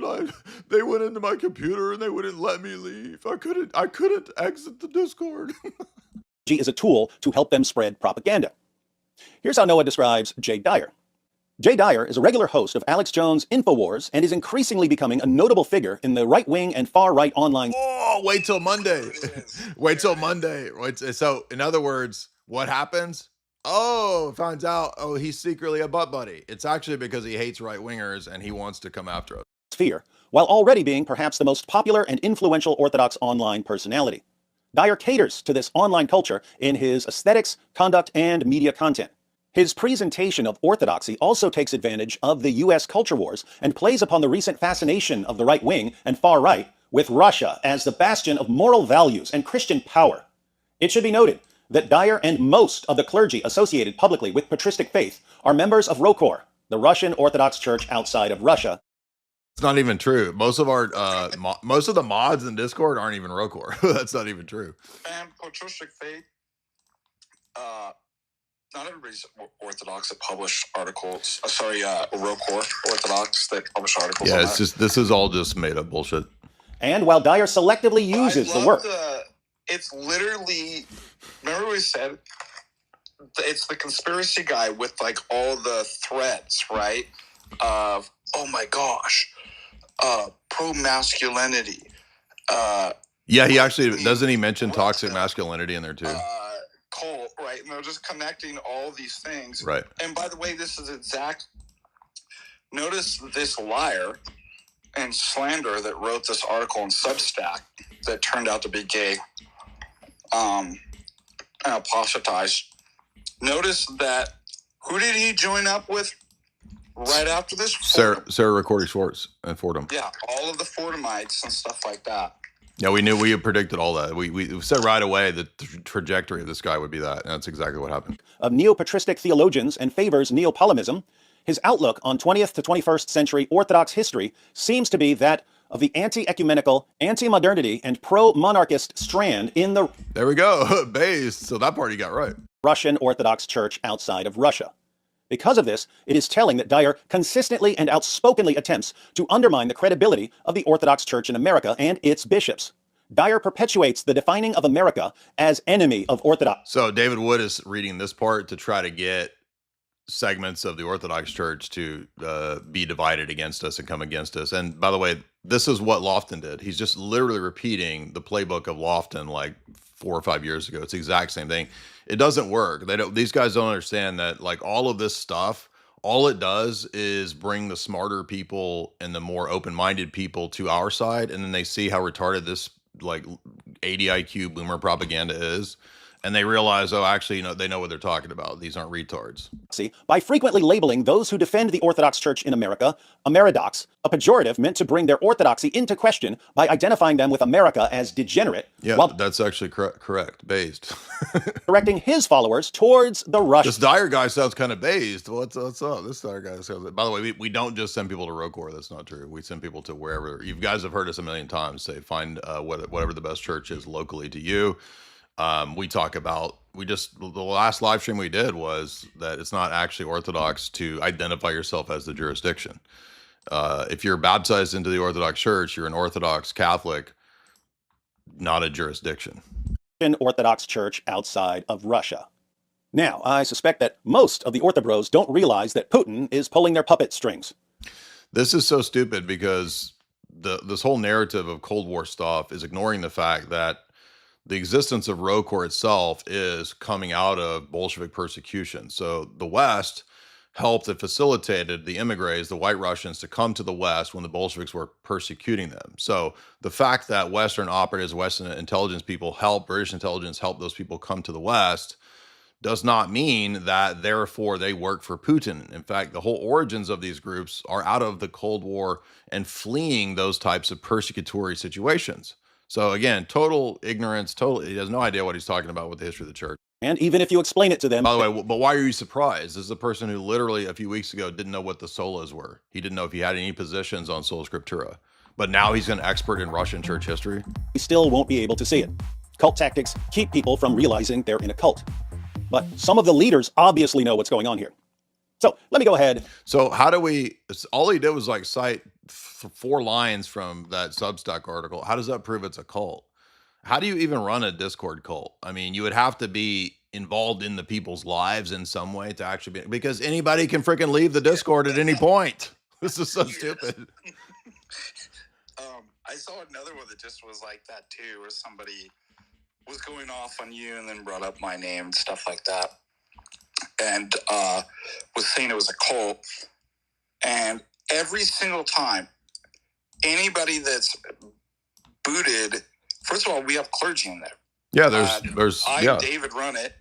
they went into my computer and they wouldn't let me leave. I couldn't exit the Discord. Is a tool to help them spread propaganda. Here's how Noah describes Jay Dyer. Jay Dyer is a regular host of Alex Jones' InfoWars and is increasingly becoming a notable figure in the right-wing and far-right online. Oh, wait till Monday. Wait till Monday. So, in other words, what happens? Oh, finds out, he's secretly a butt buddy. It's actually because he hates right-wingers and he wants to come after us. Sphere, while already being perhaps the most popular and influential Orthodox online personality. Dyer caters to this online culture in his aesthetics, conduct, and media content. His presentation of orthodoxy also takes advantage of the US culture wars and plays upon the recent fascination of the right wing and far right with Russia as the bastion of moral values and Christian power. It should be noted that Dyer and most of the clergy associated publicly with patristic faith are members of ROKOR, the Russian Orthodox Church outside of Russia. It's not even true. Most of our most of the mods in Discord aren't even ROKOR. That's not even true. And patristic faith, not everybody's Orthodox that publish articles. ROKOR Orthodox that publish articles. Yeah, this is all just made up bullshit. And while Dyer selectively uses the work, it's literally. Remember we said it's the conspiracy guy with like all the threads, right? Of oh my gosh, pro-masculinity. Yeah, he actually doesn't he mention toxic masculinity in there too? Cult, right? And they're just connecting all these things. Right. And by the way, notice this liar and slanderer that wrote this article in Substack that turned out to be gay and apostatized. Notice that who did he join up with right after this? Sarah Ricordi Schwartz and Fordham. Yeah, all of the Fordhamites and stuff like that. Yeah, we had predicted all that. We said right away the trajectory of this guy would be that, and that's exactly what happened. Of neo-patristic theologians and favors Neopolemism, his outlook on 20th to 21st century Orthodox history seems to be that of the anti-ecumenical, anti-modernity, and pro-monarchist strand in the... There we go, based. So that part you got right. Russian Orthodox Church outside of Russia. Because of this, it is telling that Dyer consistently and outspokenly attempts to undermine the credibility of the Orthodox Church in America and its bishops. Dyer perpetuates the defining of America as enemy of Orthodox. So David Wood is reading this part to try to get segments of the Orthodox Church to be divided against us and come against us. And by the way, this is what Lofton did. He's just literally repeating the playbook of Lofton like 4 or 5 years ago. It's the exact same thing. It doesn't work. These guys don't understand that like all of this stuff, all it does is bring the smarter people and the more open-minded people to our side. And then they see how retarded this like 80 IQ boomer propaganda is. And they realize, actually, they know what they're talking about. These aren't retards. By frequently labeling those who defend the Orthodox Church in America Ameridox, a pejorative meant to bring their orthodoxy into question by identifying them with America as degenerate. Yeah, while that's actually correct, based. directing his followers towards the Russians. This Dyer guy sounds kind of based. What's up? This Dyer guy sounds... By the way, we don't just send people to ROKOR. That's not true. We send people to wherever. You guys have heard us a million times say, find whatever the best church is locally to you. We talk about, the last live stream we did was that it's not actually Orthodox to identify yourself as the jurisdiction. If you're baptized into the Orthodox Church, you're an Orthodox Catholic, not a jurisdiction. Orthodox Church outside of Russia. Now, I suspect that most of the Orthobros don't realize that Putin is pulling their puppet strings. This is so stupid because this whole narrative of Cold War stuff is ignoring the fact that the existence of ROKOR itself is coming out of Bolshevik persecution. So the West helped and facilitated the immigrants, the White Russians, to come to the West when the Bolsheviks were persecuting them. So the fact that Western operatives, Western intelligence people help, British intelligence help those people come to the West does not mean that therefore they work for Putin. In fact, the whole origins of these groups are out of the Cold War and fleeing those types of persecutory situations. So again, total ignorance, he has no idea what he's talking about with the history of the church. And even if you explain it to them... By the way, but why are you surprised? This is a person who literally a few weeks ago didn't know what the solas were. He didn't know if he had any positions on Sola Scriptura. But now he's an expert in Russian church history. He still won't be able to see it. Cult tactics keep people from realizing they're in a cult. But some of the leaders obviously know what's going on here. So let me go ahead. So how do we, all he did was like cite 4 lines from that Substack article. How does that prove it's a cult? How do you even run a Discord cult? I mean, you would have to be involved in the people's lives in some way to actually be, because anybody can freaking leave the Discord at any point. This is so stupid. I saw another one that just was like that too, where somebody was going off on you and then brought up my name and stuff like that. And was saying it was a cult. And every single time, anybody that's booted, first of all, we have clergy in there. Yeah, there's David, run it.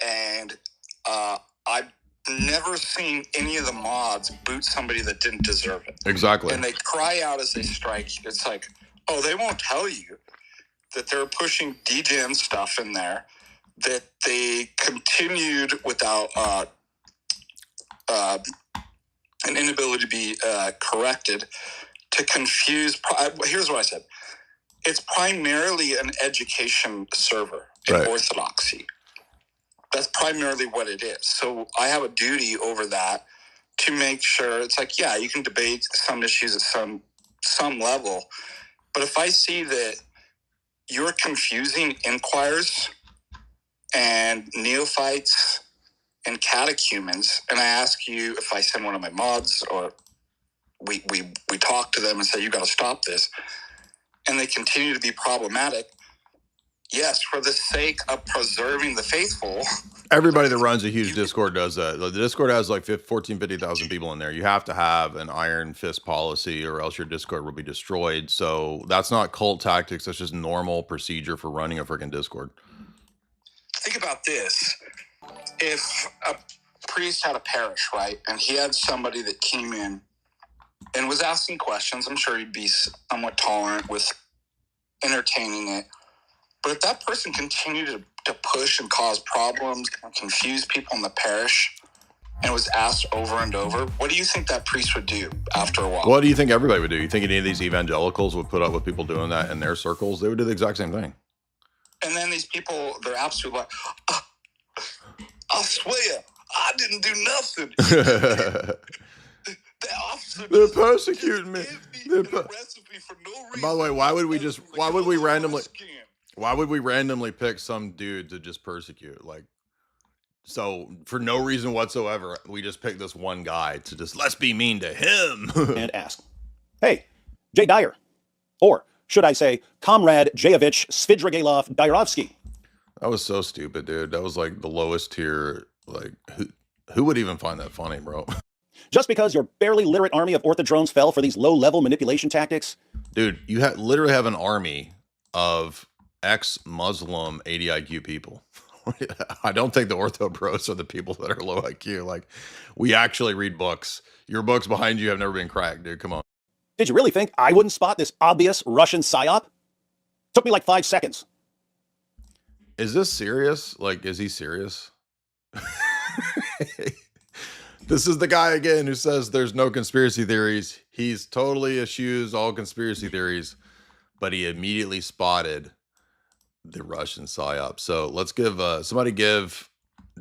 And I've never seen any of the mods boot somebody that didn't deserve it. Exactly. And they cry out as they strike. It's like, oh, they won't tell you that they're pushing degen stuff in there, that they continued without an inability to be corrected, to confuse. Here's what I said. It's primarily an education server in Orthodoxy. That's primarily what it is. So I have a duty over that to make sure it's like, yeah, you can debate some issues at some level. But if I see that you're confusing inquirers and neophytes and catechumens, and I ask you, if I send one of my mods or we talk to them and say, you got to stop this, and they continue to be problematic, yes, for the sake of preserving the faithful. Everybody that runs a huge Discord does that. The Discord has like 50,000 people in there. You have to have an iron fist policy or else your Discord will be destroyed. So that's not cult tactics. That's just normal procedure for running a freaking Discord. Think about this. If a priest had a parish, right, and he had somebody that came in and was asking questions, I'm sure he'd be somewhat tolerant with entertaining it. But if that person continued to push and cause problems and confuse people in the parish and was asked over and over, what do you think that priest would do after a while? What do you think everybody would do? You think any of these evangelicals would put up with people doing that in their circles? They would do the exact same thing. And then these people, they're absolutely like, I swear, I didn't do nothing. They're persecuting me. Recipe for no reason. By the way, why would we randomly pick some dude to just persecute? Like, so for no reason whatsoever, we just pick this one guy to just, let's be mean to him. And ask, hey, J. Dyer, or should I say, Comrade Jayevich Svidrigailov Dyerovsky. That was so stupid, dude. That was like the lowest tier. Like, who would even find that funny, bro? Just because your barely literate army of orthodrones fell for these low-level manipulation tactics? Dude, you literally have an army of ex-Muslim 80 IQ people. I don't think the ortho bros are the people that are low IQ. Like, we actually read books. Your books behind you have never been cracked, dude. Come on. Did you really think I wouldn't spot this obvious Russian psyop? Took me like 5 seconds. Is this serious? Like, is he serious? This is the guy again who says there's no conspiracy theories. He's totally eschews all conspiracy theories, but he immediately spotted the Russian psyop. So let's give somebody give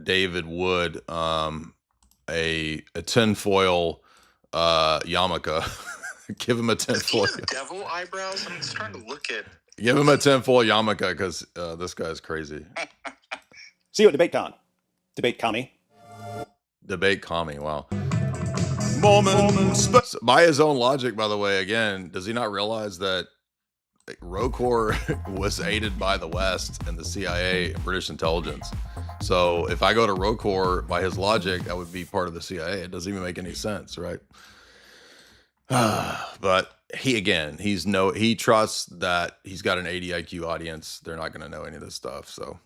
David Wood a tinfoil yarmulke. Give him a tinfoil. Does he have devil eyebrows? I'm just trying to look at. Give him a tinfoil yarmulke because this guy's crazy. See you at DebateCon. Debate commie. Debate commie. Wow. So by his own logic, by the way, again, does he not realize that ROCOR was aided by the West and the CIA and British intelligence? So if I go to ROCOR, by his logic, I would be part of the CIA. It doesn't even make any sense, right? But he trusts that he's got an 80 IQ audience. They're not going to know any of this stuff. So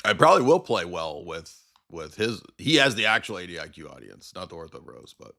I probably will play well with his. He has the actual 80 IQ audience, not the Ortho Bros, but